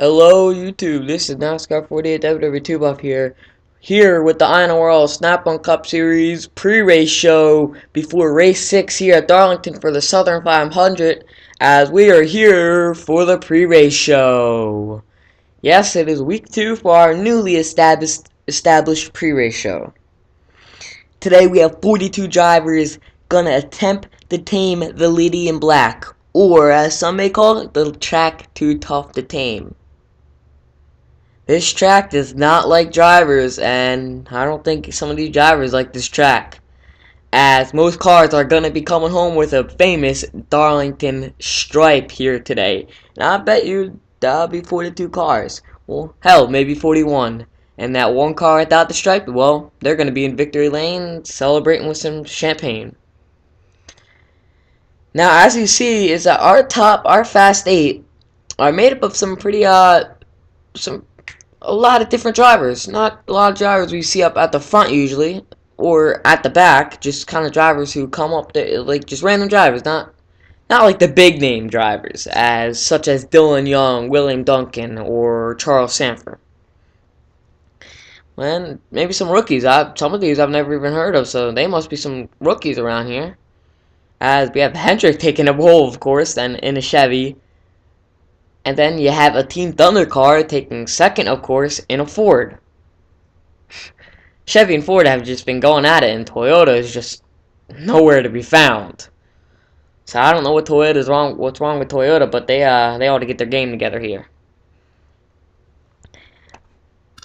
Hello YouTube, this is NASCAR 48 WWE Buff here with the INORL Snap-on Cup Series pre-race show before race 6 here at Darlington for the Southern 500 as we are here for the pre-race show. Yes, it is week 2 for our newly established pre-race show. Today we have 42 drivers gonna attempt to tame the Lady in Black, or as some may call it, the track too tough to tame. This track does not like drivers, and I don't think some of these drivers like this track, as most cars are going to be coming home with a famous Darlington stripe here today. And I bet you that'll be 42 cars. Well, hell, maybe 41. And that one car without the stripe, well, they're going to be in victory lane celebrating with some champagne. Now, as you see, is that our Fast 8 are made up of some pretty, a lot of different drivers. Not a lot of drivers we see up at the front usually, or at the back. Just kind of drivers who come up there, like just random drivers, not like the big name drivers, such as Dylan Young, William Duncan, or Charles Sanford. And maybe some rookies. Some of these I've never even heard of, so they must be some rookies around here. As we have Hendrick taking a pole, of course, then in a Chevy. And then you have a Team Thunder car taking second, of course, in a Ford. Chevy and Ford have just been going at it, and Toyota is just nowhere to be found. So I don't know what's wrong with Toyota, but they ought to get their game together here.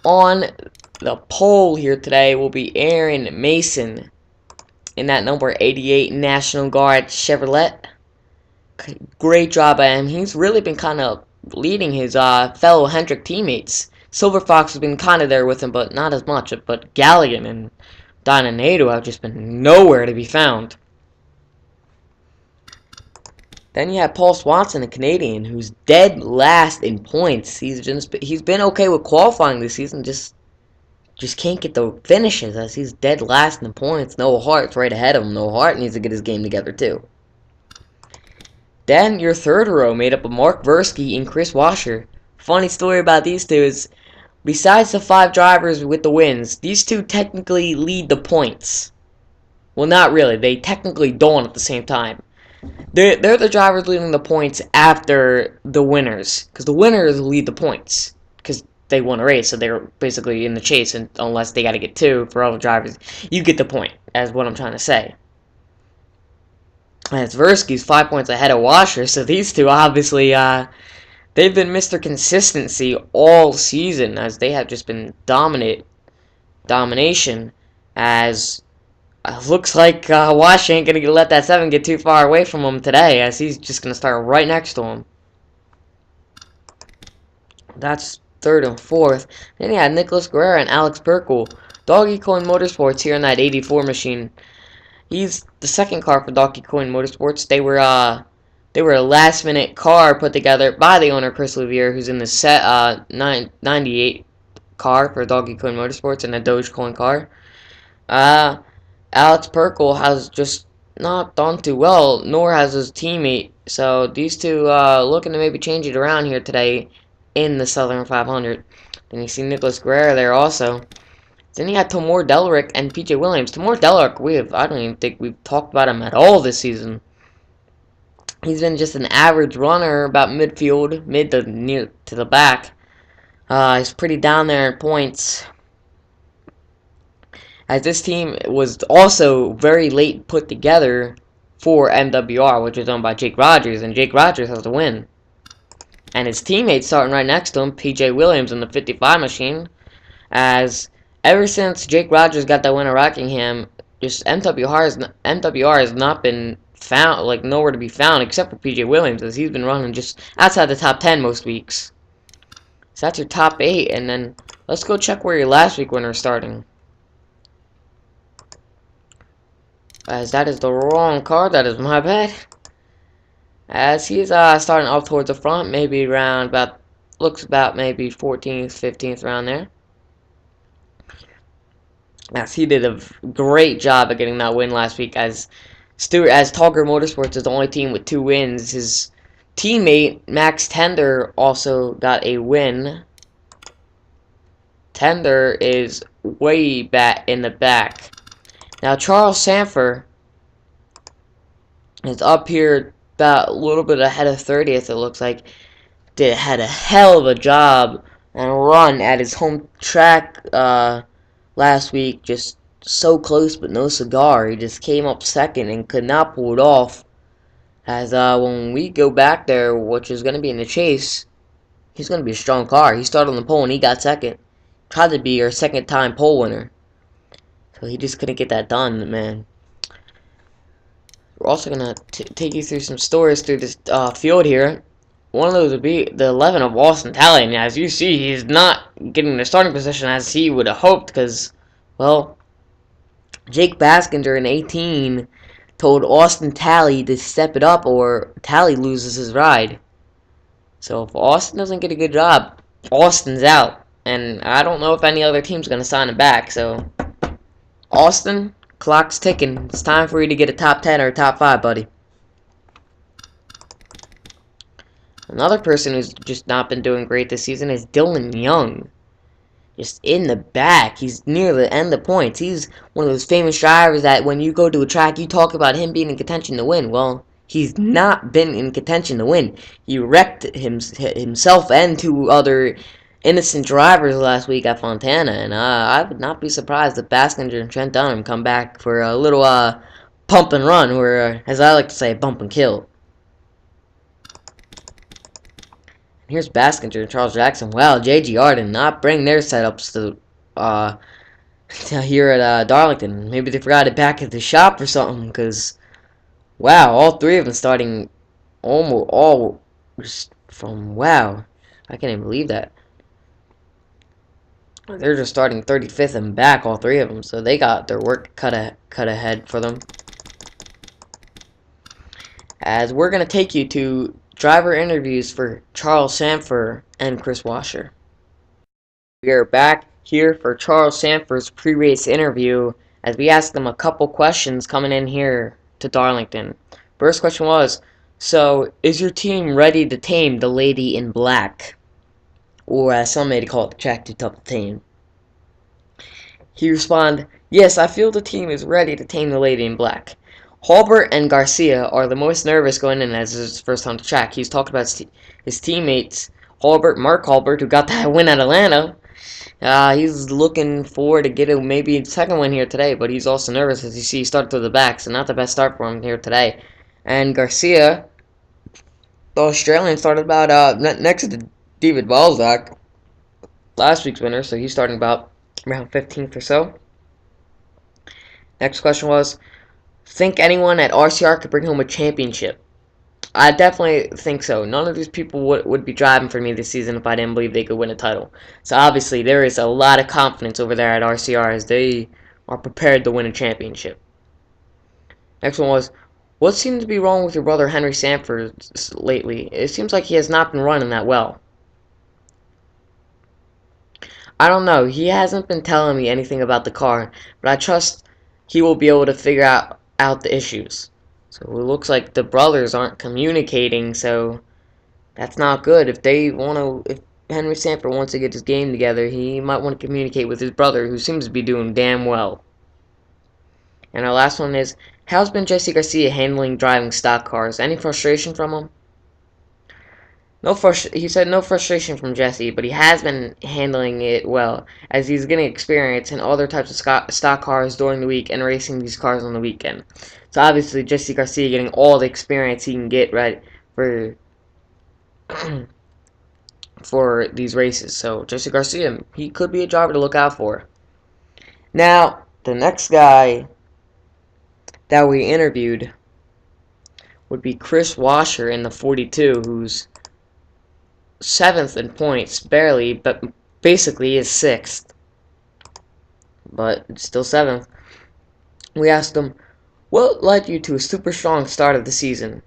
On the pole here today will be Aaron Mason in that number 88 National Guard Chevrolet. Great job by him. He's really been kind of leading his fellow Hendrick teammates. Silver Fox has been kind of there with him, but not as much. But Galligan and Doninato have just been nowhere to be found. Then you have Paul Swanson, a Canadian, who's dead last in points. He's been okay with qualifying this season, just can't get the finishes as he's dead last in points. Noah Hart's right ahead of him. Noah Hart needs to get his game together too. Then your third row made up of Mark Versky and Chris Washer. Funny story about these two is, besides the 5 drivers with the wins, these two technically lead the points. Well, not really. They technically don't at the same time. They're the drivers leading the points after the winners, because the winners lead the points because they won a race, so they're basically in the chase, and unless they got to get 2 for all the drivers, you get the point. That's what I'm trying to say. And Tversky's 5 points ahead of Washer, so these two obviously, they've been Mr. Consistency all season, as they have just been domination, as looks like Washer ain't going to let that 7 get too far away from him today, as he's just going to start right next to him. That's third and fourth. Then you had Nicholas Guerrero and Alex Perkle. Doggy Coin Motorsports here in that 84 machine. He's the second car for Doggy Coin Motorsports. They were a last-minute car put together by the owner, Chris Levier, who's in the set 98 car for Doggy Coin Motorsports and a Dogecoin car. Alex Perkle has just not done too well, nor has his teammate. So these two looking to maybe change it around here today in the Southern 500. Then you see Nicholas Guerrero there also. Then you got Tamor Delrick and PJ Williams. Tamor Delrick, I don't even think we've talked about him at all this season. He's been just an average runner, about midfield, mid to near to the back. He's pretty down there in points. As this team was also very late put together for MWR, which is owned by Jake Rogers, and Jake Rogers has the win. And his teammate starting right next to him, PJ Williams in the 55 machine, as ever since Jake Rogers got that win at Rockingham, just MWR has not been found, like nowhere to be found except for PJ Williams, as he's been running just outside the top 10 most weeks. So that's your top 8, and then let's go check where your last week winner is starting. As that is the wrong car, that is my bad. As he's starting up towards the front, maybe around looks about maybe 14th, 15th around there. As he did a great job of getting that win last week, as Togger Motorsports is the only team with 2 wins. His teammate, Max Tender, also got a win. Tender is way back in the back. Now, Charles Sanford is up here about a little bit ahead of 30th, it looks like. Had a hell of a job and run at his home track last week. Just so close, but no cigar. He just came up second and could not pull it off. As when we go back there, which is going to be in the chase, he's going to be a strong car. He started on the pole and he got second. Tried to be our second-time pole winner. So he just couldn't get that done, man. We're also going to take you through some stories through this field here. One of those would be the 11 of Austin Talley. And as you see, he's not getting the starting position as he would have hoped because, well, Jake Baskinger in 18 told Austin Talley to step it up or Talley loses his ride. So if Austin doesn't get a good job, Austin's out. And I don't know if any other team's going to sign him back. So, Austin, clock's ticking. It's time for you to get a top 10 or a top 5, buddy. Another person who's just not been doing great this season is Dylan Young. Just in the back. He's near the end of points. He's one of those famous drivers that when you go to a track, you talk about him being in contention to win. Well, he's not been in contention to win. He wrecked himself and two other innocent drivers last week at Fontana. And I would not be surprised if Baskinger and Trent Dunham come back for a little pump and run, or as I like to say, bump and kill. Here's Baskinger and Charles Jackson. Wow, JGR did not bring their setups to here at Darlington. Maybe they forgot it back at the shop or something, because, wow, all three of them starting almost all just from, wow, I can't even believe that. They're just starting 35th and back, all three of them, so they got their work cut ahead for them. As we're going to take you to driver interviews for Charles Sanford and Chris Washer. We are back here for Charles Sanford's pre-race interview as we asked them a couple questions coming in here to Darlington. First question was, so is your team ready to tame the lady in black? Or as some may call it, the track too tough to tame. He responded, yes, I feel the team is ready to tame the lady in black. Halbert and Garcia are the most nervous going in as his first time to track. He's talked about his teammates, Mark Halbert, who got that win at Atlanta. He's looking forward to get maybe a second win here today, but he's also nervous as you see he started to the back, so not the best start for him here today. And Garcia, the Australian, started about next to David Balzac, last week's winner, so he's starting about around 15th or so. Next question was, think anyone at RCR could bring home a championship? I definitely think so. None of these people would be driving for me this season if I didn't believe they could win a title. So obviously there is a lot of confidence over there at RCR as they are prepared to win a championship. Next one was, what seems to be wrong with your brother Henry Sanford lately? It seems like he has not been running that well. I don't know. He hasn't been telling me anything about the car, but I trust he will be able to figure out the issues. So it looks like the brothers aren't communicating, so that's not good. If Henry Sanford wants to get his game together, he might want to communicate with his brother, who seems to be doing damn well. And our last one is, how's been Jesse Garcia handling driving stock cars? Any frustration from him? He said no frustration from Jesse, but he has been handling it well, as he's getting experience in other types of stock cars during the week and racing these cars on the weekend. So obviously Jesse Garcia getting all the experience he can get right for for these races. So Jesse Garcia, he could be a driver to look out for. Now, the next guy that we interviewed would be Chris Washer in the 42, who's 7th in points, barely, but basically is 6th. But still 7th. We asked him, what led you to a super strong start of the season?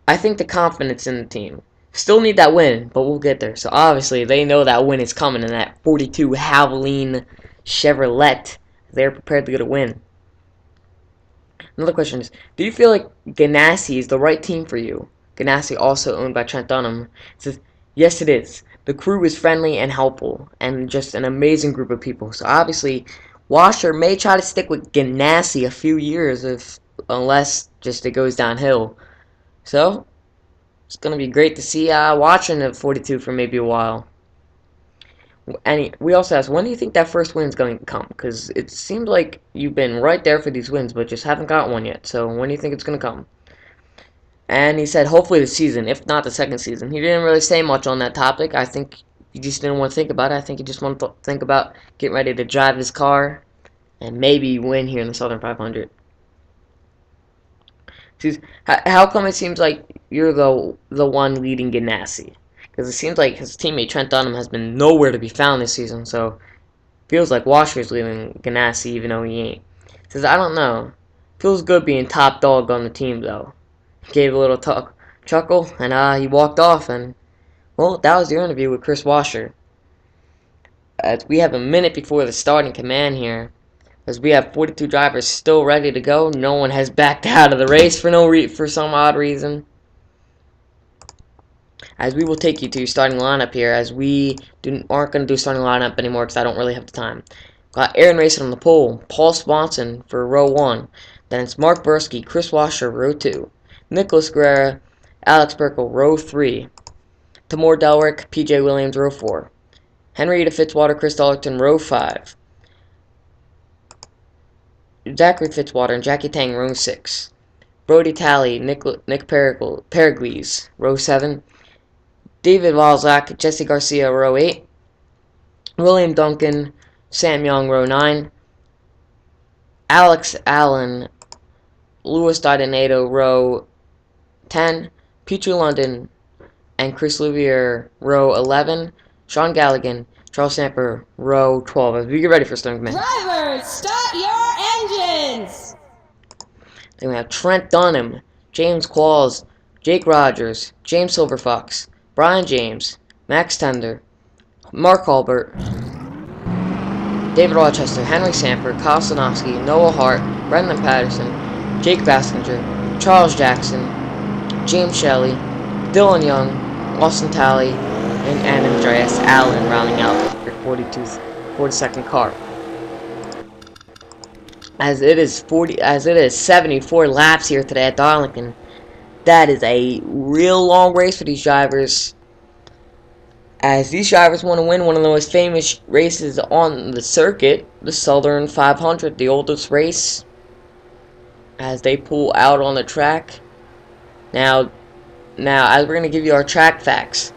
I think the confidence in the team. Still need that win, but we'll get there. So obviously they know that win is coming in that 42 Havoline Chevrolet. They're prepared to get a win. Another question is, do you feel like Ganassi is the right team for you? Ganassi, also owned by Trent Dunham, says, yes, it is. The crew is friendly and helpful, and just an amazing group of people. So obviously, Washer may try to stick with Ganassi a few years, unless just it goes downhill. So it's gonna be great to see watching at 42 for maybe a while. And we also asked, when do you think that first win's going to come? Because it seems like you've been right there for these wins, but just haven't got one yet. So when do you think it's going to come? And he said, hopefully the season, if not the second season. He didn't really say much on that topic. I think he just didn't want to think about it. I think he just wanted to think about getting ready to drive his car and maybe win here in the Southern 500. How come it seems like you're the one leading Ganassi? Because it seems like his teammate Trent Dunham has been nowhere to be found this season, so feels like Washer's leading Ganassi even though he ain't. Says, I don't know. Feels good being top dog on the team, though. He gave a little chuckle, and he walked off, and, well, that was your interview with Chris Washer. As we have a minute before the starting command here, as we have 42 drivers still ready to go, no one has backed out of the race for some odd reason. As we will take you to your starting lineup here, as we aren't going to do starting lineup anymore because I don't really have the time. Got Aaron Mason on the pole, Paul Swanson for row 1, then it's Mark Bursky, Chris Washer, row 2, Nicholas Guerra, Alex Burkle, row 3, Tamor Delrick, PJ Williams, row 4, Henrietta Fitzwater, Chris Dollerton, row 5, Zachary Fitzwater and Jackie Tang, row 6, Brody Talley, Nick Perigles, row 7, David Walzak, Jesse Garcia, row 8, William Duncan, Sam Young, row 9, Alex Allen, Louis Donato, row 10, Petrie London, and Chris Louvier, row 11, Sean Galligan, Charles Samper, row 12. As we get ready for starting command. Drivers, start your engines! Then we have Trent Dunham, James Qualls, Jake Rogers, James Silverfox, Brian James, Max Tender, Mark Albert, David Rochester, Henry Samper, Kyle Sanofsky, Noah Hart, Brendan Patterson, Jake Baskinger, Charles Jackson, James Shelley, Dylan Young, Austin Talley, and Andreas Allen rounding out your 42nd car. As it is 74 laps here today at Darlington. That is a real long race for these drivers, as these drivers want to win one of the most famous races on the circuit, the Southern 500, the oldest race, as they pull out on the track. Now as we're going to give you our track facts,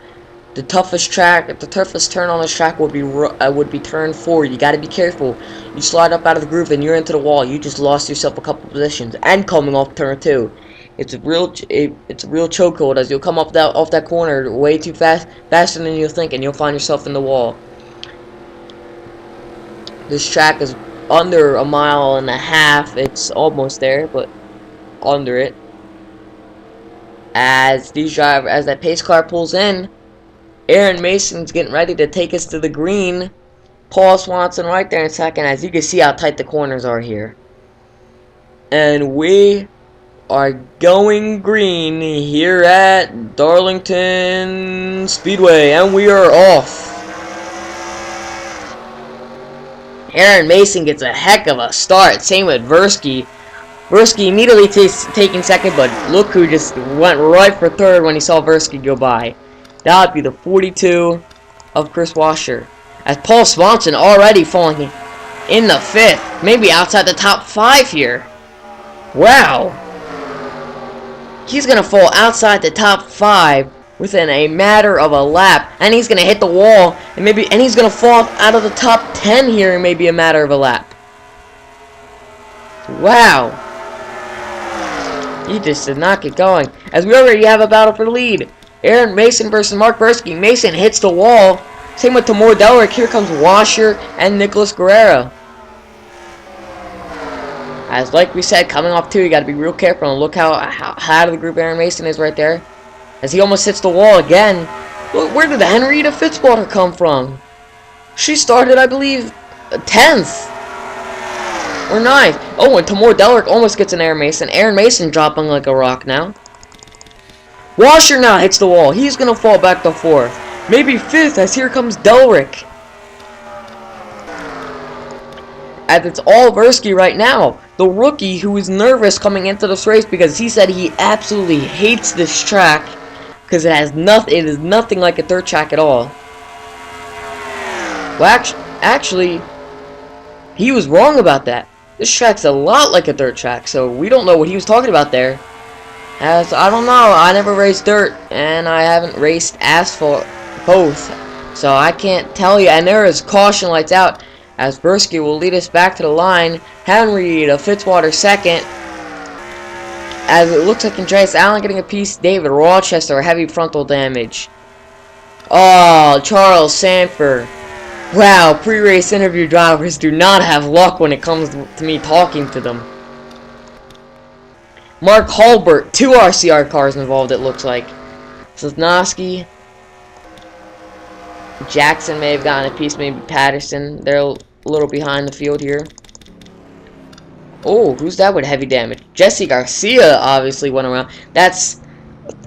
the toughest turn on this track would be turn 4. You got to be careful. You slide up out of the groove and you're into the wall. You just lost yourself a couple positions, and coming off turn 2. It's a real chokehold, as you'll come off that corner way too faster than you'll think, and you'll find yourself in the wall. This track is under a mile and a half. It's almost there, but under it. As that pace car pulls in, Aaron Mason's getting ready to take us to the green. Paul Swanson right there in second, as you can see how tight the corners are here. And we are going green here at Darlington Speedway, and we are off. Aaron Mason gets a heck of a start. Same with Versky. Versky immediately taking second, but look who just went right for third when he saw Versky go by. That would be the 42 of Chris Washer. As Paul Swanson already falling in the 5th, maybe outside the top 5 here. Wow. He's going to fall outside the top 5 within a matter of a lap, and he's going to hit the wall, and he's going to fall out of the top 10 here in maybe a matter of a lap. Wow. He just did not get going. As we already have a battle for the lead. Aaron Mason versus Mark Bursky. Mason hits the wall. Same with Tamor Delrick. Here comes Washer and Nicholas Guerrero. As like we said, coming off 2, you got to be real careful, and look how out of the group Aaron Mason is right there. As he almost hits the wall again. Look, where did Henrietta Fitzwater come from? She started, I believe, 10th. Or 9th. Oh, and Tamor Delrick almost gets an Aaron Mason. Aaron Mason dropping like a rock now. Washer now hits the wall. He's gonna fall back to 4th. Maybe 5th, as here comes Delrick. As it's all Versky right now. The rookie who is nervous coming into this race because he said he absolutely hates this track. Because it is nothing like a dirt track at all. Well, actually, he was wrong about that. This track's a lot like a dirt track, so we don't know what he was talking about there. As I don't know, I never raced dirt, and I haven't raced asphalt both, so I can't tell you. And there is caution lights out, as Versky will lead us back to the line. Henry to Fitzwater second, as it looks like Andreas Allen getting a piece. David Rochester, heavy frontal damage. Oh, Charles Sanford. Wow, pre-race interview drivers do not have luck when it comes to me talking to them. Mark Hulbert, 2 RCR cars involved, it looks like. Sosnowski. Jackson may have gotten a piece, maybe Patterson. They're a little behind the field here. Oh, who's that with heavy damage? Jesse Garcia obviously went around. That's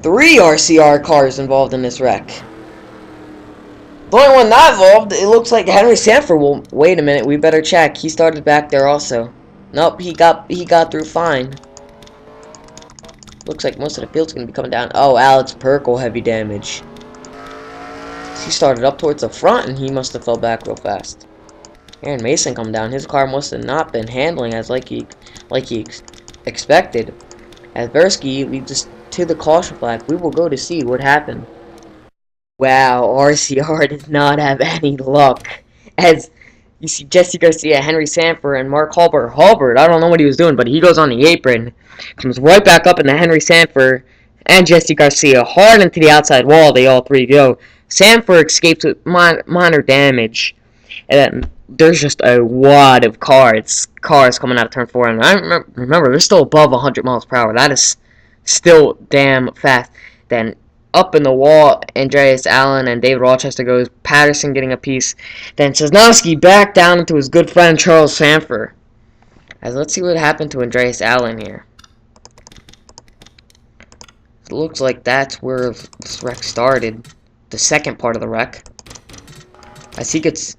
3 RCR cars involved in this wreck. The only one not involved, it looks like Henry Sanford. Well, wait a minute, we better check. He started back there also. Nope, he got through fine. Looks like most of the field's gonna be coming down. Oh, Alex Perkle, heavy damage. He started up towards the front and he must have fell back real fast. Aaron Mason come down. His car must have not been handling as like he expected. As Versky leads us to the caution flag, we will go to see what happened. Wow, RCR did not have any luck. As you see Jesse Garcia, Henry Sanford, and Mark Hulbert. Hulbert, I don't know what he was doing, but he goes on the apron. Comes right back up into Henry Sanford and Jesse Garcia. Hard into the outside wall, they all 3 go. Sanford escapes with minor damage. And then there's just a wad of cars coming out of turn 4. And I remember, they're still above 100 miles per hour. That is still damn fast. Then up in the wall, Andreas Allen and David Rochester goes. Patterson getting a piece. Then Sosnowski back down into his good friend Charles Sanford. As let's see what happened to Andreas Allen here. It looks like that's where this wreck started. The second part of the wreck. As he gets...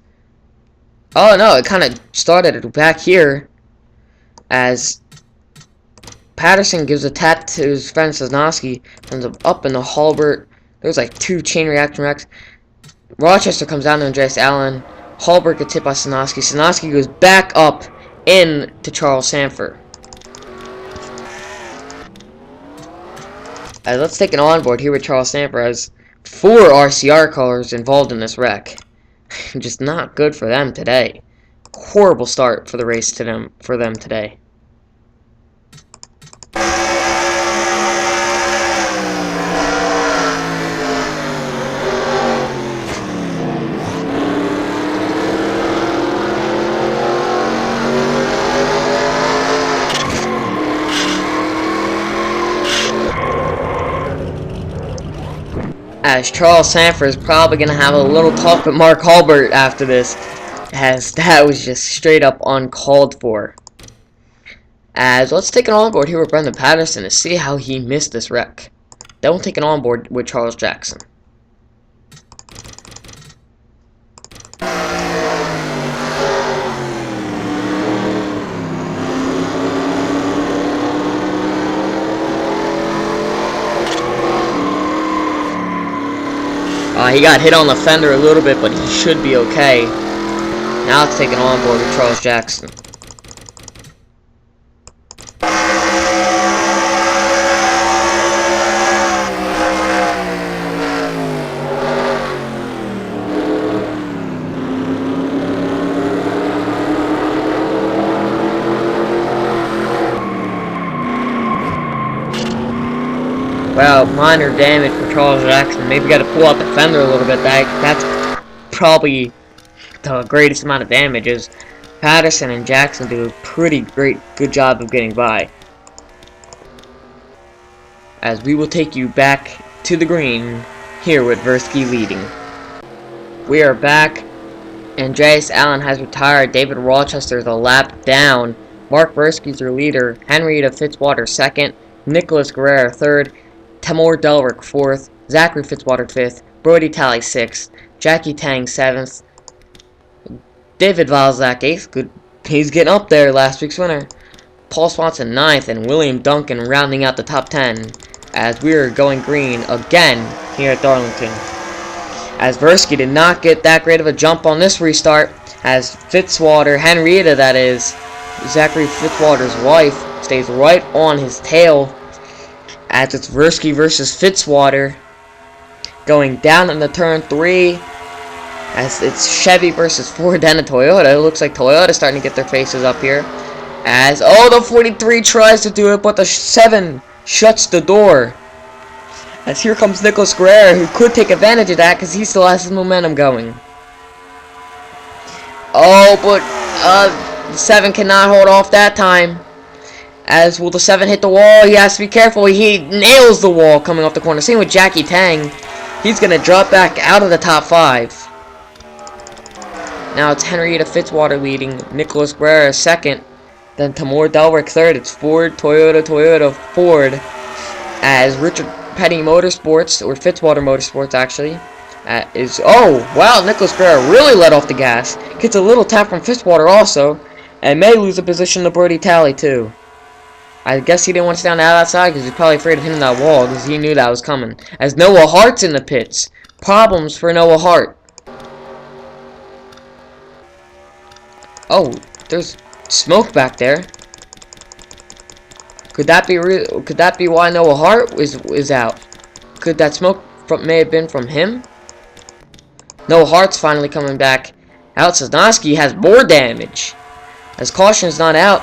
Oh no, it kind of started back here. As Patterson gives a tap to his friend Sosnowski, ends up in the Hulbert. There's like 2 chain reaction wrecks. Rochester comes down to Andreas Allen. Hulbert gets hit by Sosnowski. Sosnowski goes back up in to Charles Sanford. Let's take an onboard here with Charles Sanford. As 4 RCR cars involved in this wreck. Just not good for them today. Horrible start for the race for them today. As Charles Sanford is probably going to have a little talk with Mark Hulbert after this, as that was just straight up uncalled for. As let's take an onboard here with Brendan Patterson to see how he missed this wreck. Then we'll take an onboard with Charles Jackson. He got hit on the fender a little bit, but he should be okay. Now let's take it on board with Charles Jackson. Wow, minor damage for Charles Jackson. Maybe got to pull out the fender a little bit. That's probably the greatest amount of damage. Is Patterson and Jackson do a pretty good job of getting by. As we will take you back to the green here with Versky leading. We are back. Andreas Allen has retired. David Rochester is a lap down. Mark Versky's your leader. Henry to Fitzwater second. Nicholas Guerrero third. Tamor Delrick 4th, Zachary Fitzwater 5th, Brody Talley 6th, Jackie Tang 7th, David Valzak 8th, good, he's getting up there, last week's winner, Paul Swanson 9th, and William Duncan rounding out the top 10, as we are going green again here at Darlington. As Versky did not get that great of a jump on this restart, as Fitzwater, Henrietta that is, Zachary Fitzwater's wife, stays right on his tail, as it's Versky versus Fitzwater, going down in the turn 3, as it's Chevy versus Ford and a Toyota. It looks like Toyota's starting to get their faces up here, as, oh, the 43 tries to do it, but the 7 shuts the door, as here comes Nicholas Guerrero, who could take advantage of that, because he still has his momentum going. Oh, but, the 7 cannot hold off that time. As will the 7 hit the wall? He has to be careful. He nails the wall coming off the corner. Same with Jackie Tang. He's going to drop back out of the top 5. Now it's Henrietta Fitzwater leading. Nicholas Guerrero 2nd. Then Tamor Delrick 3rd. It's Ford, Toyota, Toyota, Ford. As Richard Petty Motorsports, or Fitzwater Motorsports actually, oh, wow, Nicholas Guerrero really let off the gas. Gets a little tap from Fitzwater also, and may lose a position to Brody Talley too. I guess he didn't want to stand out outside because he's probably afraid of hitting that wall because he knew that was coming. As Noah Hart's in the pits. Problems for Noah Hart. Oh, there's smoke back there. Could that be why Noah Hart is out? Could that smoke may have been from him? Noah Hart's finally coming back out. Sosnowski has more damage. As caution's not out.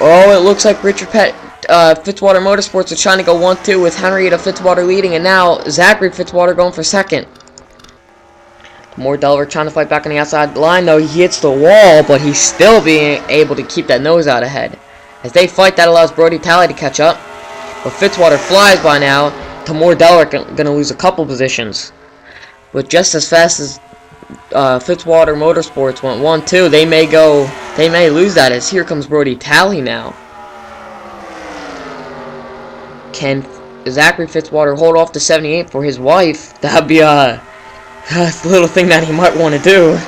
Oh, it looks like Richard Fitzwater Motorsports are trying to go 1-2 with Henrietta Fitzwater leading, and now Zachary Fitzwater going for 2nd. More Delver trying to fight back on the outside line, though. He hits the wall, but he's still being able to keep that nose out ahead. As they fight, that allows Brody Talley to catch up. But Fitzwater flies by now. Tamor Delrick going to lose a couple positions. But just as fast as Fitzwater Motorsports went 1-2, they may lose that, as here comes Brody Talley now. Can Zachary Fitzwater hold off to 78 for his wife? That'd be a little thing that he might want to do.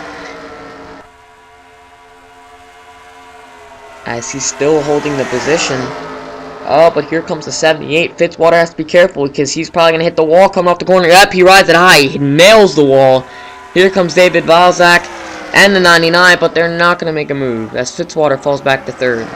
As he's still holding the position. Oh, but here comes the 78. Fitzwater has to be careful because he's probably going to hit the wall coming off the corner. Yep, he rides it high. He nails the wall. Here comes David Valzak and the 99, but they're not going to make a move as Fitzwater falls back to 3rd.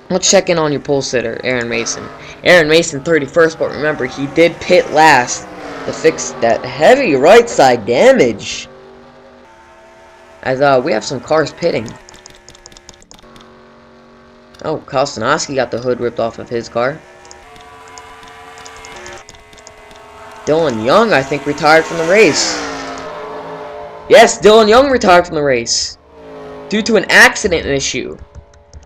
Let's check in on your pole sitter, Aaron Mason. Aaron Mason 31st, but remember, he did pit last to fix that heavy right side damage. As we have some cars pitting. Oh, Kostonowski got the hood ripped off of his car. Dylan Young, I think, retired from the race. Yes, Dylan Young retired from the race due to an accident issue.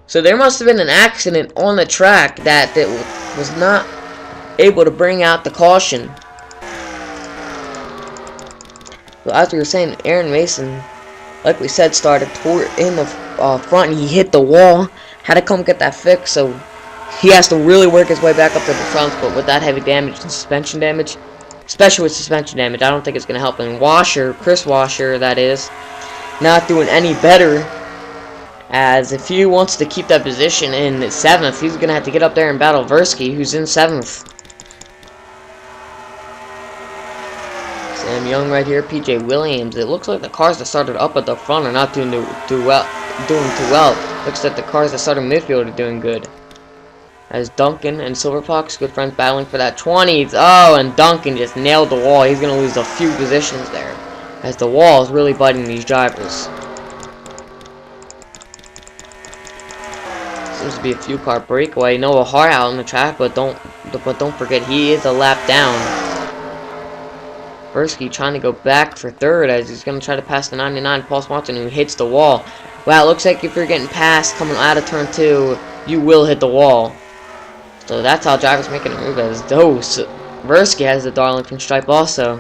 So there must have been an accident on the track that was not able to bring out the caution. So as we were saying, Aaron Mason, like we said, started in the front and he hit the wall. Had to come get that fixed, so he has to really work his way back up to the front. But with that heavy damage and suspension damage, especially with suspension damage, I don't think it's going to help him. Chris Washer, that is, not doing any better. As if he wants to keep that position in 7th, he's going to have to get up there and battle Versky, who's in 7th. Sam Young right here, PJ Williams. It looks like the cars that started up at the front are not doing too well. Looks like the cars that started midfield are doing good. As Duncan and Silver Fox, good friends, battling for that 20th. Oh, and Duncan just nailed the wall. He's going to lose a few positions there, as the wall is really biting these drivers. Seems to be a few car breakaway. Noah Hart out on the track, but don't forget he is a lap down. Versky trying to go back for 3rd as he's going to try to pass the 99 Paul Swanson, who hits the wall. Wow, it looks like if you're getting passed coming out of turn 2, you will hit the wall. So that's how drivers making a move, as Versky has the Darlington stripe also.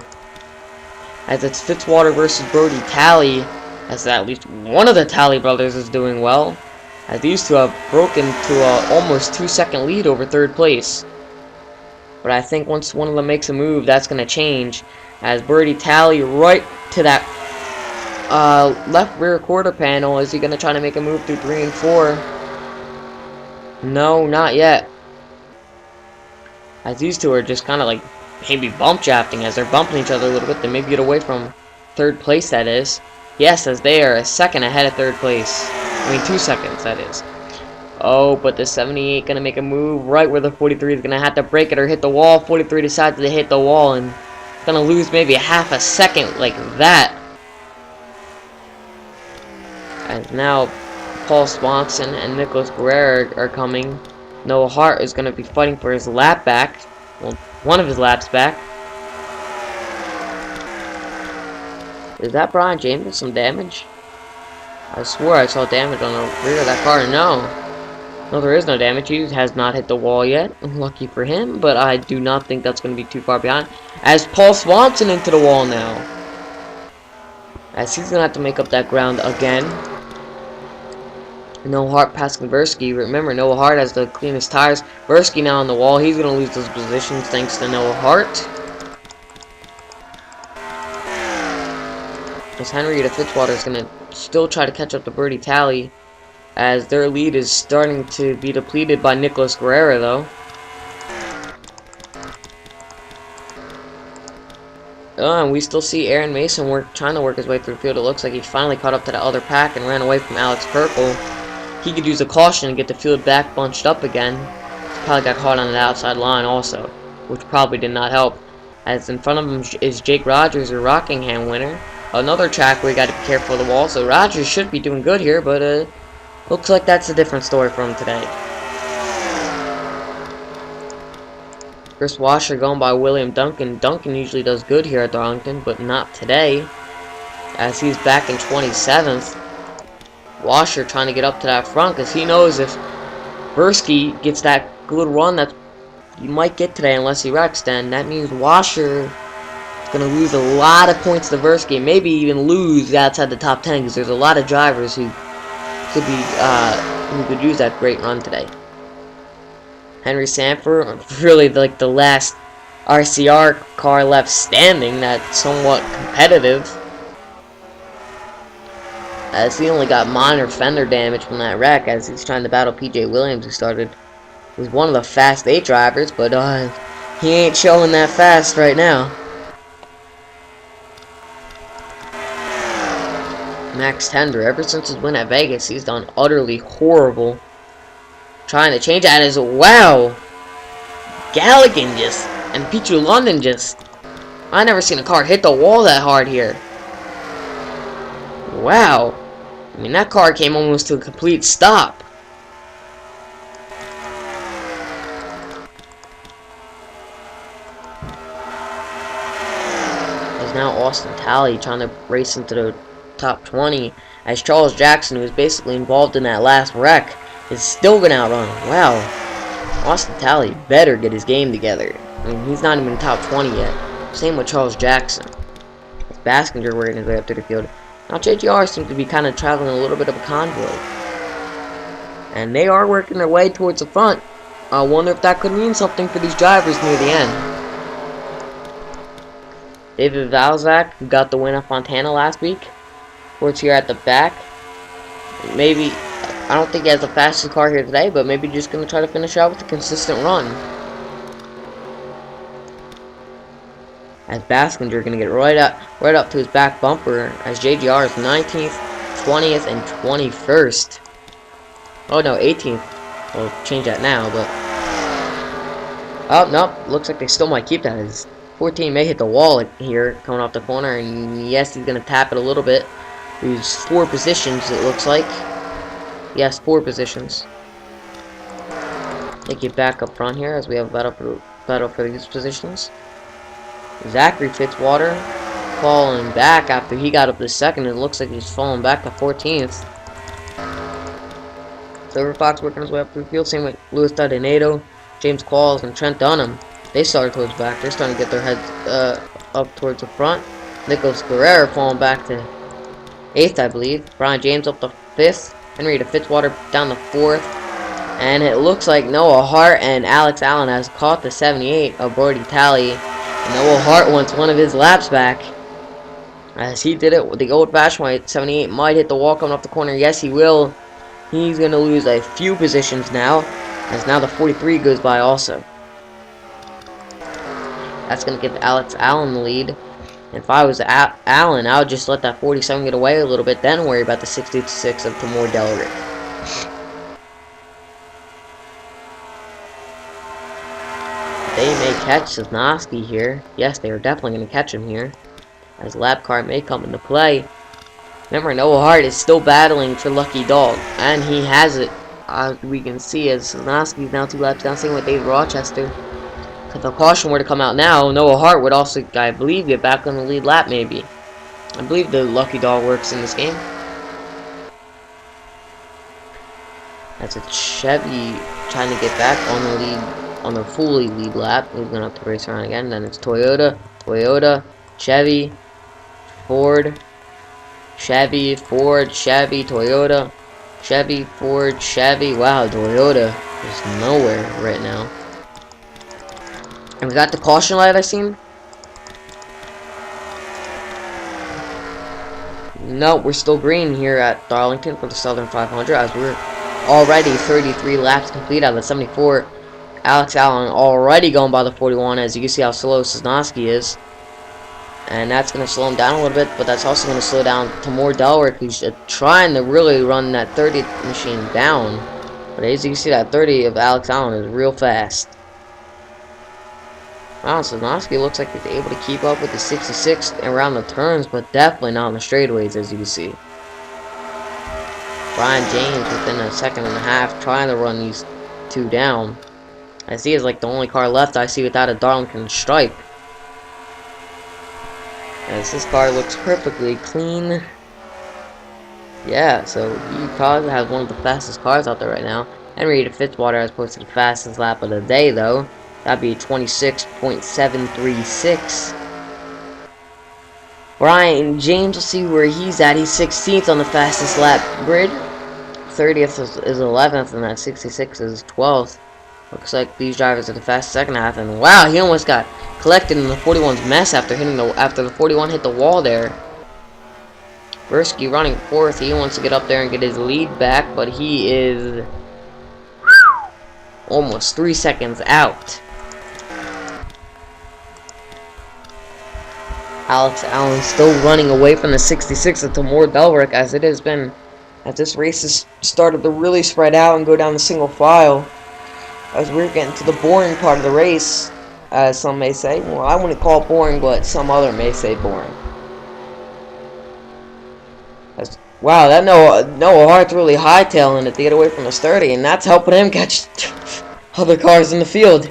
As it's Fitzwater versus Brody Talley, as at least one of the Talley brothers is doing well. as these two have broken to a almost 2-second lead over third place. But I think once one of them makes a move, that's going to change, as Birdie Tally right to that left rear quarter panel. Is he going to try to make a move through 3 and 4? No, not yet. As these two are just kind of like maybe bump drafting, as they're bumping each other a little bit to maybe get away from third place, that is. Yes, as they are a second ahead of third place. I mean, 2 seconds, that is. Oh, but the 78 gonna make a move right where the 43 is gonna have to break it or hit the wall. 43 decides to hit the wall and gonna lose maybe a half a second like that. And now Paul Swanson and Nicholas Guerrero are coming. Noah Hart is gonna be fighting for his lap back. Well, one of his laps back. Is that Brian James with some damage? I swore I saw damage on the rear of that car. No, there is no damage. He has not hit the wall yet. Lucky for him, but I do not think that's going to be too far behind. As Paul Swanson into the wall now. As he's going to have to make up that ground again. Noah Hart passing Versky. Remember, Noah Hart has the cleanest tires. Versky now on the wall. He's going to lose those positions thanks to Noah Hart. As Henrietta Fitzwater is going to still try to catch up to Birdie Tally, as their lead is starting to be depleted by Nicholas Guerrero, though. And we still see Aaron Mason trying to work his way through the field. It looks like he finally caught up to the other pack and ran away from Alex Perkle. He could use a caution and get the field back bunched up again. He probably got caught on the outside line also, which probably did not help. As in front of him is Jake Rogers, a Rockingham winner. Another track where you got to be careful of the wall, so Rogers should be doing good here, but looks like that's a different story for him today. Chris Washer going by William Duncan. Duncan usually does good here at Darlington, but not today, as he's back in 27th. Washer trying to get up to that front, because he knows if Versky gets that good run that he might get today unless he wrecks, then that means Washer going to lose a lot of points to Versky, maybe even lose outside the top 10, because there's a lot of drivers who could use that great run today. Henry Sanford, really like the last RCR car left standing that's somewhat competitive, as he only got minor fender damage from that wreck, as he's trying to battle PJ Williams, who was one of the Fast 8 drivers, but he ain't showing that fast right now. Max Tender, ever since his win at Vegas, he's done utterly horrible. Trying to change that is, wow! Galligan and Pichu London I never seen a car hit the wall that hard here. Wow. I mean, that car came almost to a complete stop. There's now Austin Talley trying to race into the top 20, as Charles Jackson, who was basically involved in that last wreck, is still gonna outrun him. Wow. Austin Talley better get his game together. I mean, he's not even top 20 yet. Same with Charles Jackson. As Baskinger working his way up to the field. Now JGR seems to be kind of traveling a little bit of a convoy. And they are working their way towards the front. I wonder if that could mean something for these drivers near the end. David Valzak, who got the win at Fontana last week, towards here at the back. Maybe, I don't think he has the fastest car here today, but maybe just going to try to finish out with a consistent run. As Baskinger going to get right up to his back bumper, as JGR is 19th, 20th, and 21st. Oh no, 18th. We'll change that now, but... oh, no, looks like they still might keep that. His 14 may hit the wall here, coming off the corner, and yes, he's going to tap it a little bit. Lose 4 positions, it looks like. Yes, 4 positions. They get back up front here, as we have a battle for these positions. Zachary Fitzwater falling back after he got up to second. It looks like he's falling back to 14th. Silver Fox working his way up through the field. Same with Louis Donato, James Qualls, and Trent Dunham. They started towards the back. They're starting to get their heads up towards the front. Nicholas Guerrero falling back to 8th, I believe. Brian James up to 5th. Henrietta Fitzwater down the 4th. And it looks like Noah Hart and Alex Allen has caught the 78 of Brody Talley. And Noah Hart wants one of his laps back, as he did it with the old-fashioned way. 78 might hit the wall coming off the corner. Yes, he will. He's going to lose a few positions now, as now the 43 goes by also. That's going to give Alex Allen the lead. And if I was Allen, I would just let that 47 get away a little bit, then worry about the 66 of Tamor Delrick. They may catch Sosnowski here. Yes, they are definitely going to catch him here, as lap car may come into play. Remember, Noah Hart is still battling for Lucky Dog, and he has it. We can see as Sosnowski is now 2 laps down, same with David Rochester. If the caution were to come out now, Noah Hart would also, I believe, get back on the lead lap maybe. I believe the Lucky Dog works in this game. That's a Chevy trying to get back on the lead, on the fully lead lap. He's going to have to race around again. Then it's Toyota, Chevy, Ford, Chevy, Ford, Chevy, Toyota, Chevy, Ford, Chevy. Wow, Toyota is nowhere right now. And we got the caution light I seen. No, we're still green here at Darlington for the Southern 500, as we're already 33 laps complete out of the 74. Alex Allen already going by the 41, as you can see how slow Sosnowski is. And that's going to slow him down a little bit, but that's also going to slow down Tamor Delrick, who's trying to really run that 30 machine down. But as you can see, that 30 of Alex Allen is real fast. Wow, Sosnowski looks like he's able to keep up with the 66 around the turns, but definitely not on the straightaways, as you can see. Brian James within a second and a half trying to run these two down. I see is like the only car left I see without a Darlington stripe. As this car looks perfectly clean. Yeah, so he probably has one of the fastest cars out there right now. Henrietta Fitzwater has posted the fastest lap of the day, though. That'd be 26.736. Brian James, let's see where he's at. He's 16th on the fastest lap grid. 30th is 11th, and that 66 is 12th. Looks like these drivers are the fastest second half, and wow, he almost got collected in the 41's mess after the 41 hit the wall there. Bursky running 4th. He wants to get up there and get his lead back, but he is almost 3 seconds out. Alex Allen still running away from the 66 of Tamor Delrick, as it has been, as this race has started to really spread out and go down the single file, as we're getting to the boring part of the race, as some may say. Well, I wouldn't call it boring, but some other may say boring. Wow, that Noah Hart's really hightailing it to get away from his 30, and that's helping him catch other cars in the field.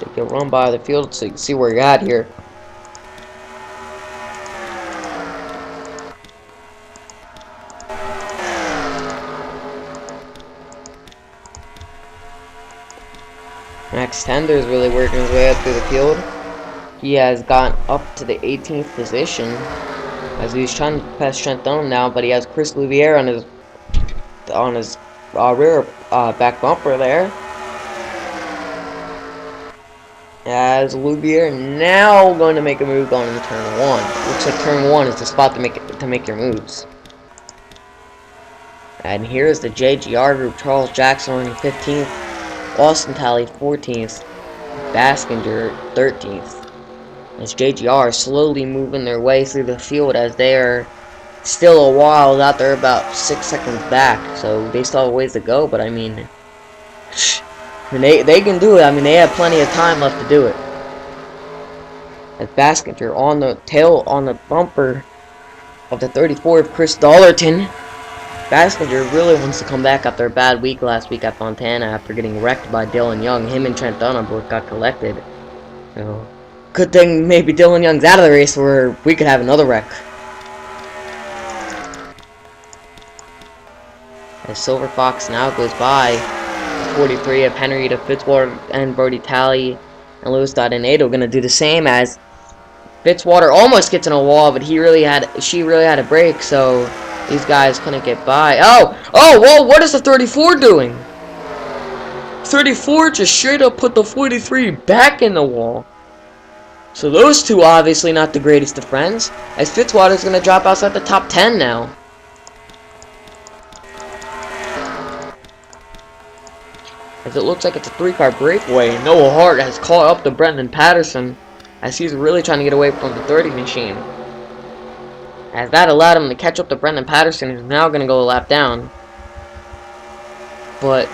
Take a run by the field so you can see where you're at here. Max Tender is really working his way up through the field. He has gotten up to the 18th position, as he's trying to pass Trent Dunham now, but he has Chris Louvier on his rear back bumper there. As Louvier now going to make a move going into turn 1. Looks like turn 1 is the spot to make your moves. And here's the JGR group: Charles Jackson running 15th, Austin Talley 14th, Baskinger 13th. As JGR slowly moving their way through the field, as they are still a while out there, about 6 seconds back, so they still have a ways to go, but I mean they can do it. I mean, they have plenty of time left to do it. As Baskinger on the bumper of the 34 of Chris Dollerton. Baskinger really wants to come back after a bad week last week at Fontana after getting wrecked by Dylan Young. Him and Trent Dunham both got collected. So, good thing maybe Dylan Young's out of the race where we could have another wreck. As Silver Fox now goes by, 43 of Henrietta Fitzwater and Brody Talley and Louis Donato going to do the same, as Fitzwater almost gets in a wall, but she really had a break, so these guys couldn't get by. Oh, whoa, what is the 34 doing? 34 just straight up put the 43 back in the wall. So those two obviously not the greatest of friends, as Fitzwater's going to drop outside the top 10 now. As it looks like it's a 3-car breakaway. Noah Hart has caught up to Brendan Patterson, as he's really trying to get away from the 30 machine. As that allowed him to catch up to Brendan Patterson, who's now going to go a lap down. But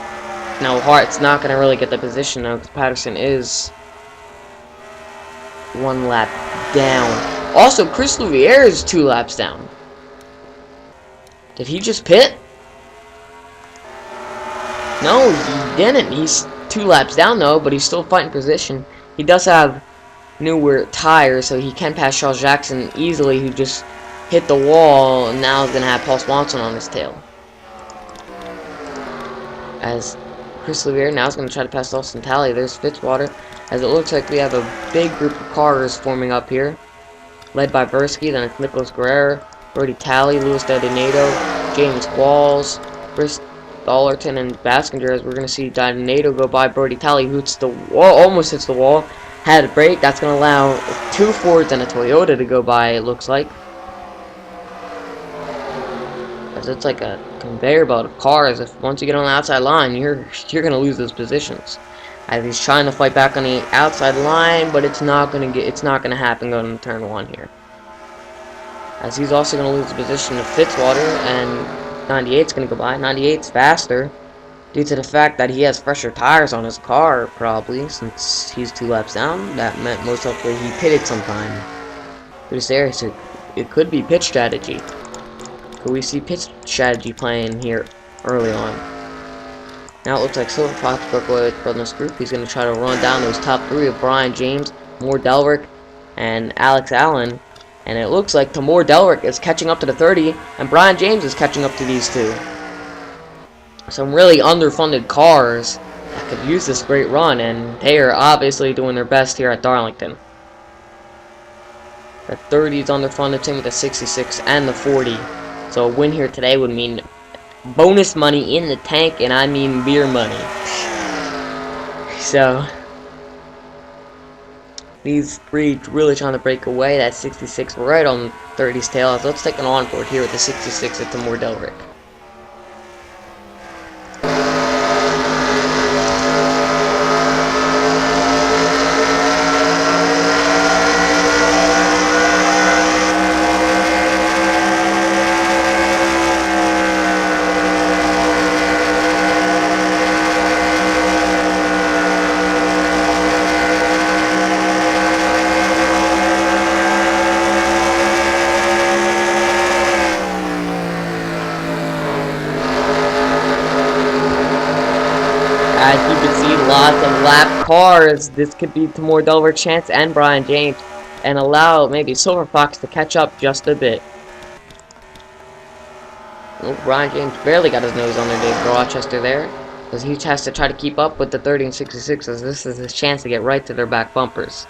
Noah Hart's not going to really get the position now, because Patterson is 1 lap down. Also, Chris Louviere is 2 laps down. Did he just pit? No, he didn't. He's 2 laps down though, but he's still fighting position. He does have newer tires, so he can pass Charles Jackson easily, who just hit the wall, and now is going to have Paul Swanson on his tail. As Chris Louviere now is going to try to pass Austin Talley. There's Fitzwater, as it looks like we have a big group of cars forming up here, led by Versky. Then it's Nicholas Guerrero, Brody Talley, Louis Donato, James Qualls, Chris Dollerton, and Baskinger. As we're going to see Donato go by Brody Talley, who hits the wall, almost hits the wall, had a break. That's going to allow 2 Fords and a Toyota to go by, it looks like. As it's like a conveyor belt of cars. If once you get on the outside line, you're going to lose those positions. As he's trying to fight back on the outside line, but it's not going to happen going into turn 1 here. As he's also going to lose the position of Fitzwater, and 98's going to go by. 98's faster due to the fact that he has fresher tires on his car, probably, since he's 2 laps down. That meant most likely he pitted sometime through this area, so it could be pit strategy. Could we see pit strategy playing here early on? Now it looks like Silver Fox broke away from this group. He's going to try to run down those top 3 of Brian James, Moore Delrick, and Alex Allen. And it looks like Tamor Delrick is catching up to the 30, and Brian James is catching up to these 2. Some really underfunded cars that could use this great run, and they are obviously doing their best here at Darlington. The 30 is underfunded, same with the 66 and the 40. So a win here today would mean bonus money in the tank, and I mean beer money. So these 3 really trying to break away. That 66 right on 30's tail. So let's take an onboard here with the 66 at Tamor Delrick. As you can see, lots of lap cars. This could be Tamor Delrick's chance and Brian James, and allow maybe Silver Fox to catch up just a bit. Oh, Brian James barely got his nose on their Dave Rochester there, because he has to try to keep up with the 30 and 66, as this is his chance to get right to their back bumpers.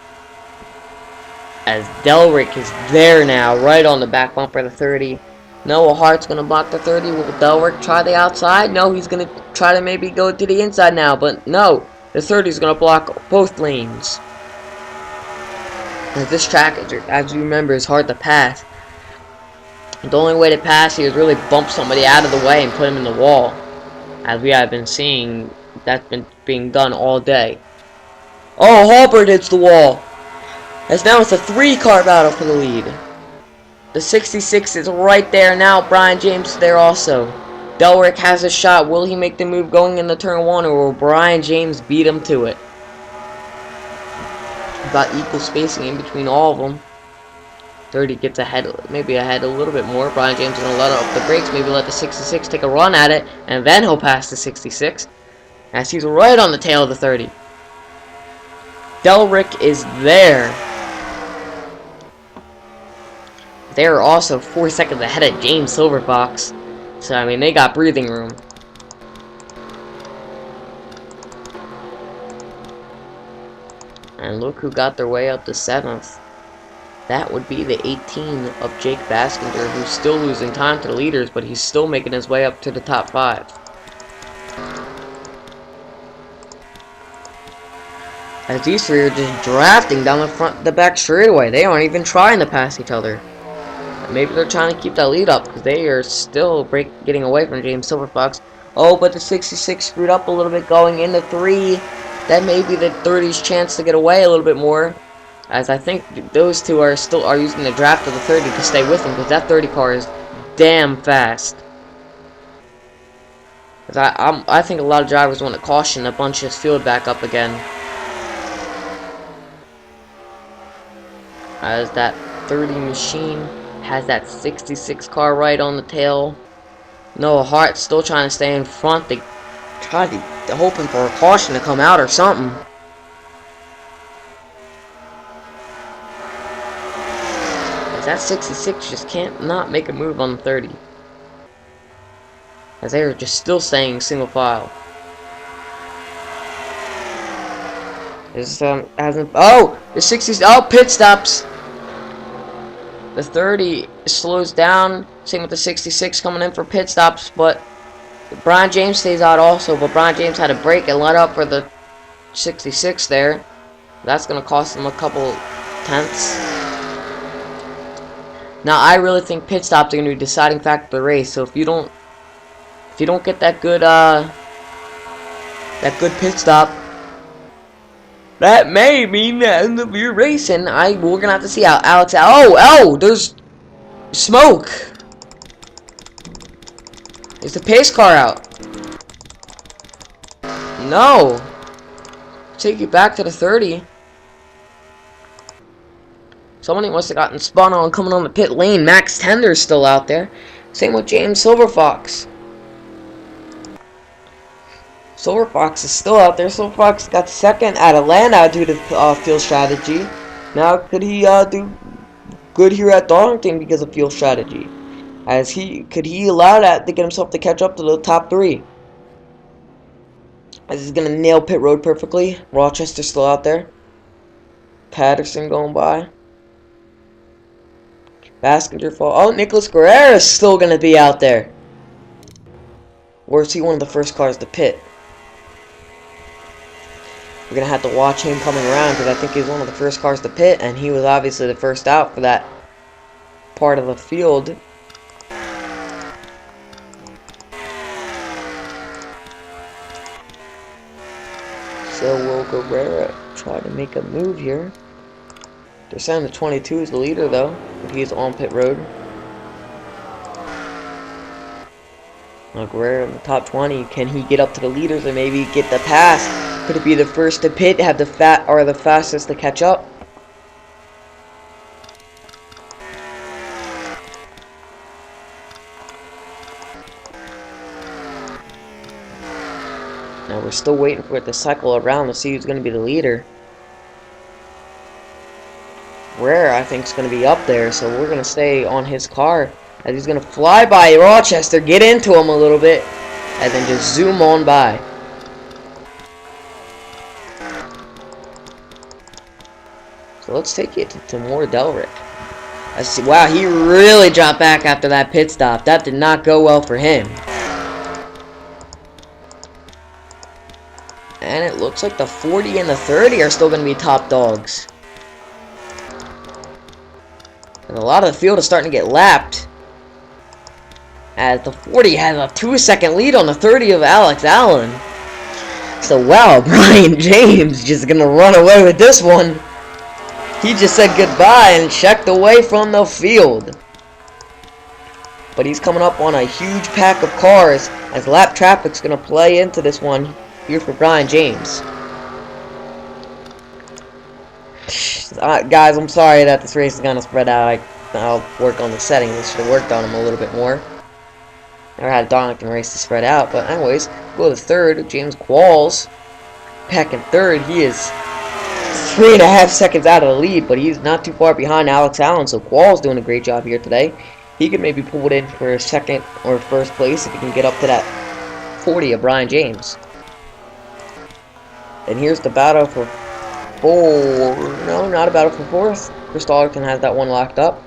As Delrick is there now, right on the back bumper of the 30. Noah Hart's going to block the 30. Will Delrick try the outside? No, he's going to try to maybe go to the inside now, but no. The 30 is going to block both lanes. As this track, as you remember, is hard to pass. The only way to pass here is really bump somebody out of the way and put him in the wall. As we have been seeing, that's been being done all day. Oh, Halbert hits the wall. As now it's a 3-car battle for the lead. The 66 is right there now. Brian James is there also. Delrick has a shot. Will he make the move going into turn 1, or will Brian James beat him to it? About equal spacing in between all of them. 30 gets ahead, maybe ahead a little bit more. Brian James is going to let up the brakes, maybe let the 66 take a run at it, and then he'll pass the 66. As he's right on the tail of the 30. Delrick is there. They're also 4 seconds ahead of James Silverfox. So, I mean, they got breathing room. And look who got their way up to 7th. That would be the 18 of Jake Baskinger, who's still losing time to the leaders, but he's still making his way up to the top 5. As these three are just drafting down the back straightaway. They aren't even trying to pass each other. Maybe they're trying to keep that lead up because they are still getting away from James Silverfox. Oh, but the 66 screwed up a little bit going into 3. That may be the 30's chance to get away a little bit more. As I think those two are using the draft of the 30 to stay with him because that 30 car is damn fast. I think a lot of drivers want to caution to bunch his field back up again. As that 30 machine has that 66 car right on the tail. Noah Hart still trying to stay in front. They're hoping for a caution to come out or something. As that 66 just can't not make a move on the 30. As they are just still staying single file. This hasn't. Oh, the 60s. Oh, pit stops. The 30 slows down. Same with the 66 coming in for pit stops, but Brian James stays out also. But Brian James had a break and let up for the 66 there. That's gonna cost him a couple tenths. Now I really think pit stops are gonna be a deciding factor of the race. So if you don't get that good pit stop, that may mean the end of your racing. We're gonna have to see how Alex. Oh, there's smoke. Is the pace car out? No. Take you back to the 30. Somebody must have gotten spun on coming on the pit lane. Max Tender's still out there. Same with James Silverfox. Silverfox is still out there. Silverfox got second at Atlanta due to field strategy. Now, could he do good here at Darlington because of field strategy? Could he allow that to get himself to catch up to the top 3? As he's gonna nail pit road perfectly. Rochester still out there. Patterson going by. Baskinger fall. Oh, Nicholas Guerrero is still gonna be out there. Or is he one of the first cars to pit? We're going to have to watch him coming around because I think he's one of the first cars to pit, and he was obviously the first out for that part of the field. So will Guerrero try to make a move here? They're saying the 22 is the leader though, if he's on pit road. Now Guerrero in the top 20, can he get up to the leaders and maybe get the pass? Could it be the first to pit, have the fastest to catch up? Now we're still waiting for it to cycle around to see who's going to be the leader. Rare, I think, is going to be up there, so we're going to stay on his car as he's going to fly by Rochester, get into him a little bit, and then just zoom on by. So let's take it to more Delrick. I see. Wow, he really dropped back after that pit stop. That did not go well for him. And it looks like the 40 and the 30 are still going to be top dogs. And a lot of the field is starting to get lapped. As the 40 has a 2-second lead on the 30 of Alex Allen. So wow, Brian James just going to run away with this one. He just said goodbye and checked away from the field. But he's coming up on a huge pack of cars as lap traffic's going to play into this one here for Brian James. Guys, I'm sorry that this race is going to spread out. I'll work on the settings. I should have worked on them a little bit more. Never had a Darlington race to spread out. But anyways, go to third. James Qualls back in third. He is 3.5 seconds out of the lead, but he's not too far behind Alex Allen, so Qualls doing a great job here today. He could maybe pull it in for second or first place if he can get up to that 40 of Brian James. And here's the battle for no, not a battle for fourth. Chris Darlington has that one locked up.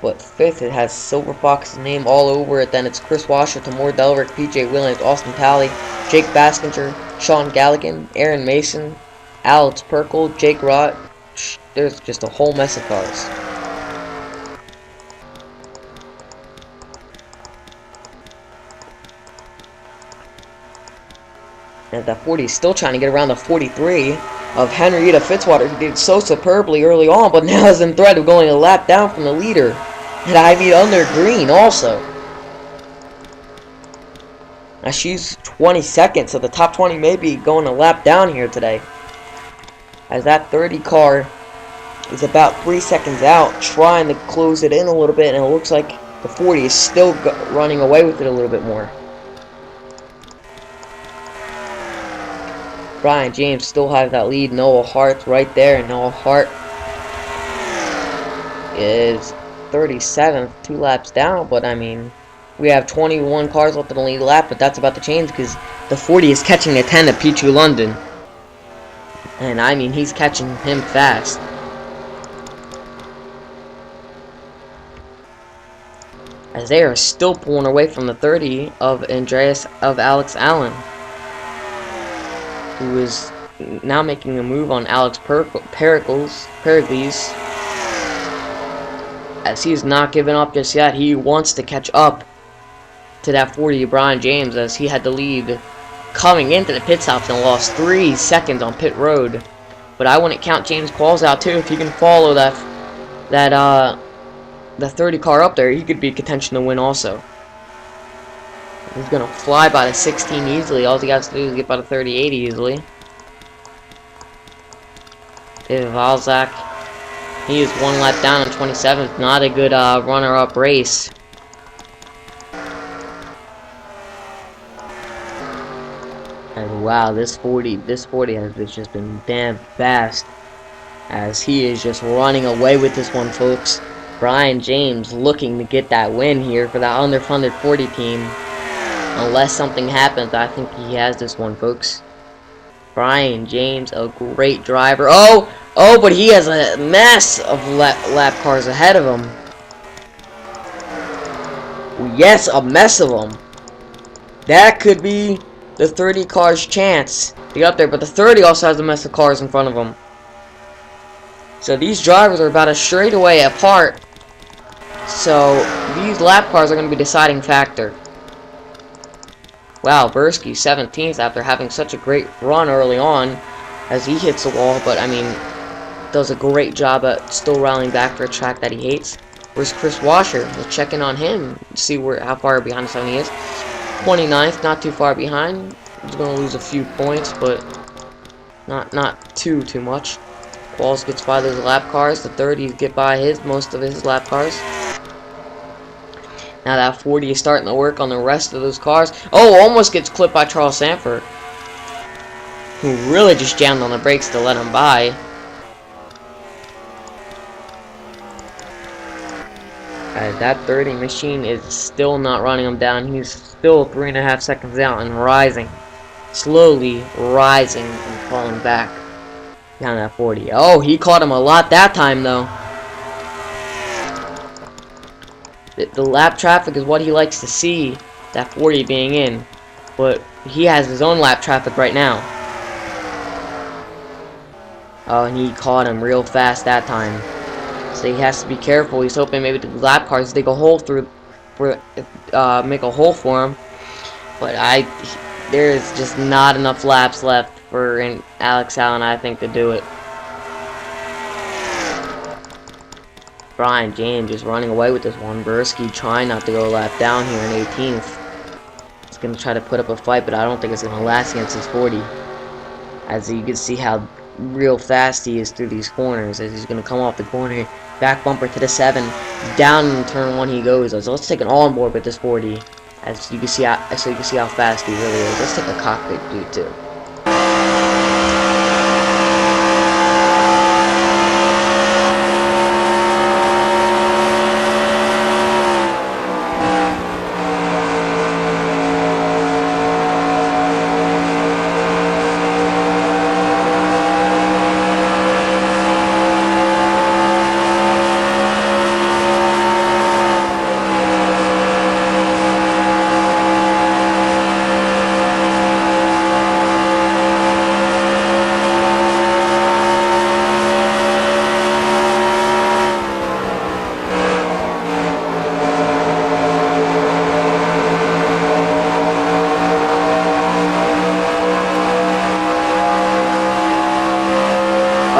But 5th, it has Silver Fox's name all over it. Then it's Chris Washer, Tamor Delrick, PJ Williams, Austin Talley, Jake Baskinger, Sean Galligan, Aaron Mason, Alex Perkle, Jake Rott. There's just a whole mess of cars. And that 40 is still trying to get around the 43 of Henrietta Fitzwater, who did so superbly early on, but now is in threat of going a lap down from the leader. And Ivy under green also. Now she's 22nd, so the top 20 may be going a lap down here today. As that 30 car is about 3 seconds out, trying to close it in a little bit, and it looks like the 40 is still running away with it a little bit more. Brian James still has that lead. Noah Hart's right there, and Noah Hart is 37th, 2 laps down, but I mean, we have 21 cars left in the lead lap, but that's about to change because the 40 is catching a 10 of Pichu London. And I mean, he's catching him fast. As they are still pulling away from the 30 of Alex Allen, who is now making a move on Alex Pericles, as he's not giving up just yet. He wants to catch up to that 40 of Brian James, as he had the lead coming into the pit stops and lost 3 seconds on pit road. But I wouldn't count James Qualls out too. If he can follow the 30 car up there, he could be in contention to win also. He's gonna fly by the 16 easily. All he has to do is get by the 38 easily. David Valzak, he is 1 lap down on 27th. Not a good runner-up race. And wow, this 40 has just been damn fast, as he is just running away with this one, folks. Brian James looking to get that win here for that underfunded 40 team. Unless something happens, I think he has this one, folks. Brian James, a great driver. Oh, but he has a mess of lap cars ahead of him. Yes, a mess of them. That could be the 30 car's chance to get up there, but the 30 also has a mess of cars in front of them. So these drivers are about a straightaway apart. So these lap cars are going to be the deciding factor. Wow, Bursky 17th after having such a great run early on as he hits the wall, but I mean, does a great job at still rallying back for a track that he hates. Where's Chris Washer? We'll check in on him, see how far behind the 70 is. 29th, not too far behind. He's going to lose a few points, but not too much. Qualls gets by those lap cars. The 30s get by most of his lap cars. Now that 40 is starting to work on the rest of those cars. Oh, almost gets clipped by Charles Sanford, who really just jammed on the brakes to let him by. That 30 machine is still not running him down. He's still 3.5 seconds out and rising. Slowly rising and falling back down that 40. Oh, he caught him a lot that time, though. The lap traffic is what he likes to see, that 40 being in. But he has his own lap traffic right now. Oh, and he caught him real fast that time. So he has to be careful. He's hoping maybe the lap cars dig a hole make a hole for him. But there's just not enough laps left for Alex Allen, I think, to do it. Brian James is running away with this one. Bursky trying not to go a lap down here in 18th. He's going to try to put up a fight, but I don't think it's going to last against his 40. As you can see how real fast he is through these corners, as he's going to come off the corner, back bumper to the 7, down in turn 1 he goes. So let's take an on-board with this 40, as you can see how fast he really is. Let's take a cockpit view too.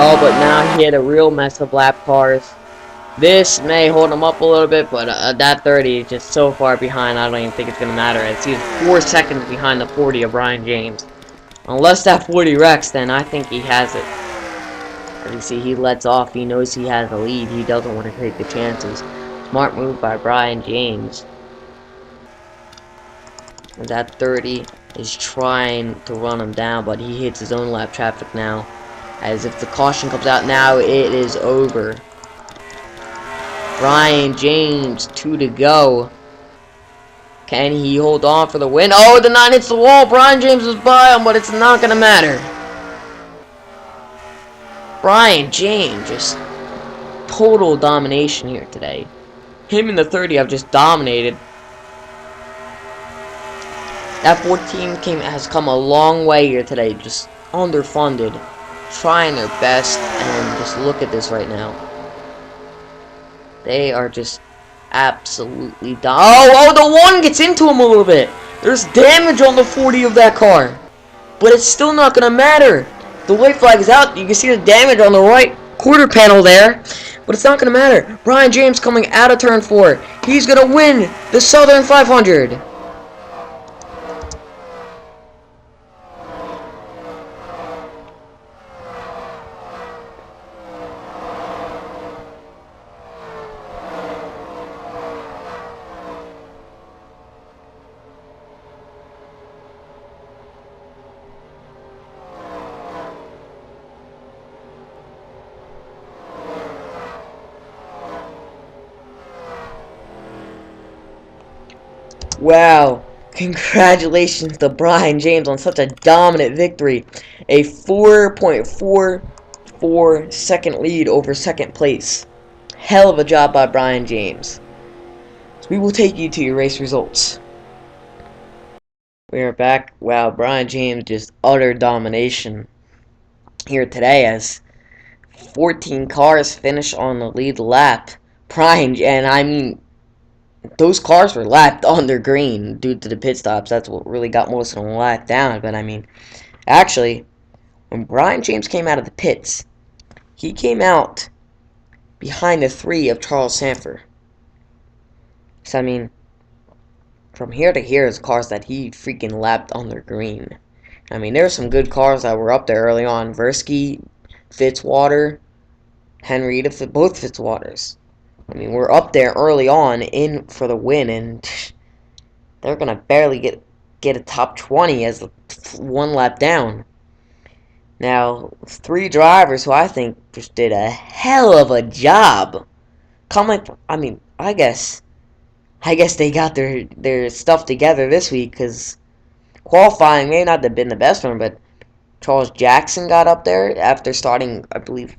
Oh, but now he had a real mess of lap cars. This may hold him up a little bit, but that 30 is just so far behind, I don't even think it's going to matter. As he's 4 seconds behind the 40 of Brian James. Unless that 40 wrecks, then I think he has it. As you see, he lets off. He knows he has the lead. He doesn't want to take the chances. Smart move by Brian James. And that 30 is trying to run him down, but he hits his own lap traffic now. As if the caution comes out now, it is over. Brian James, 2 to go. Can he hold on for the win? Oh, the 9 hits the wall. Brian James is by him, but it's not going to matter. Brian James, just total domination here today. Him and the 30 have just dominated. That 14 has come a long way here today. Just underfunded. Trying their best. And just look at this right now. They are just absolutely oh, the 1 gets into him a little bit. There's damage on the 40 of that car. But it's still not going to matter. The white flag is out. You can see the damage on the right quarter panel there. But it's not going to matter. Brian James coming out of turn 4. He's going to win the Southern 500. Wow, congratulations to Brian James on such a dominant victory. A 4.44 second lead over second place. Hell of a job by Brian James. So we will take you to your race results. We are back. Wow, Brian James just utter domination here today as 14 cars finish on the lead lap. And I mean, those cars were lapped on their green due to the pit stops. That's what really got most of them lapped down. But I mean, actually, when Brian James came out of the pits, he came out behind the 3 of Charles Sanford. So I mean, from here to here is cars that he freaking lapped on their green. I mean, there were some good cars that were up there early on. Versky, Fitzwater, Henrietta, both Fitzwaters. I mean, we're up there early on in for the win, and they're gonna barely get a top 20 as 1 lap down. Now, 3 drivers who I think just did a hell of a job. I guess they got their stuff together this week, because qualifying may not have been the best one, but Charles Jackson got up there after starting, I believe.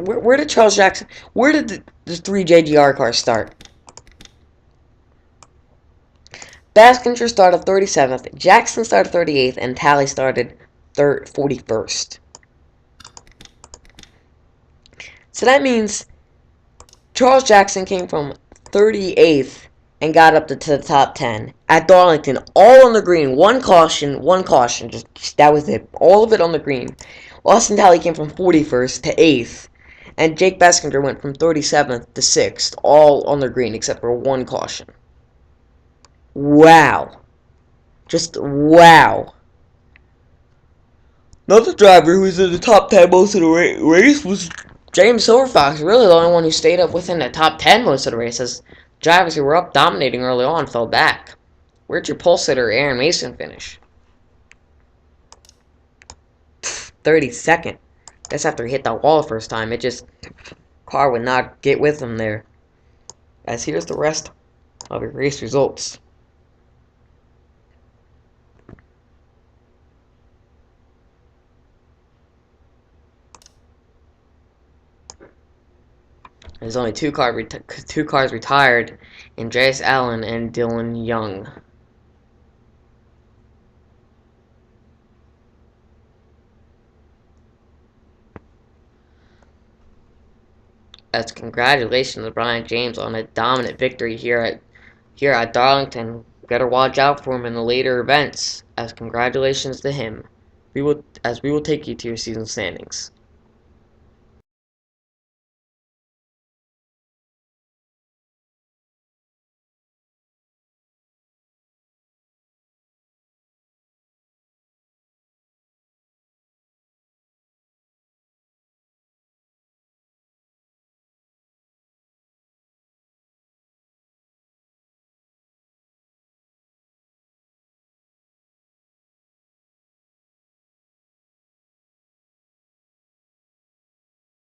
Where did Charles Jackson? Where did the 3 JGR cars start? Baskinger started 37th, Jackson started 38th, and Talley started 41st. So that means Charles Jackson came from 38th and got up to the top 10 at Darlington, all on the green. One caution, just that was it. All of it on the green. Austin Talley came from 41st to 8th. And Jake Baskinger went from 37th to 6th, all on the green except for 1 caution. Wow. Just wow. Another driver who was in the top 10 most of the race was James Silverfox. Really the only one who stayed up within the top 10 most of the race, as drivers who were up dominating early on fell back. Where'd your pole sitter Aaron Mason finish? 32nd. That's after he hit that wall the first time. It just, car would not get with him there. As here's the rest of your race results. There's only two cars retired, Andreas Allen and Dylan Young. As congratulations to Brian James on a dominant victory here at Darlington. Better watch out for him in the later events. As congratulations to him. We will take you to your season standings.